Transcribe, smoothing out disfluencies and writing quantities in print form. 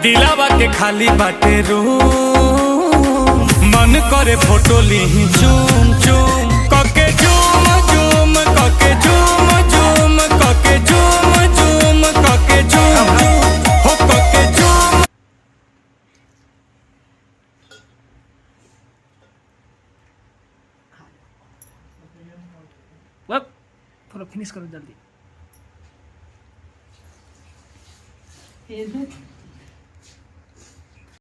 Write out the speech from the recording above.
दिलावा के खाली बाटे रूम, मन करे फोटो ली चूम चूम कके झूम झूम कके झूम झूम कके झूम झूम कके झूम हो कके झूम। वक्त थोड़ा फिनिश करो जल्दी।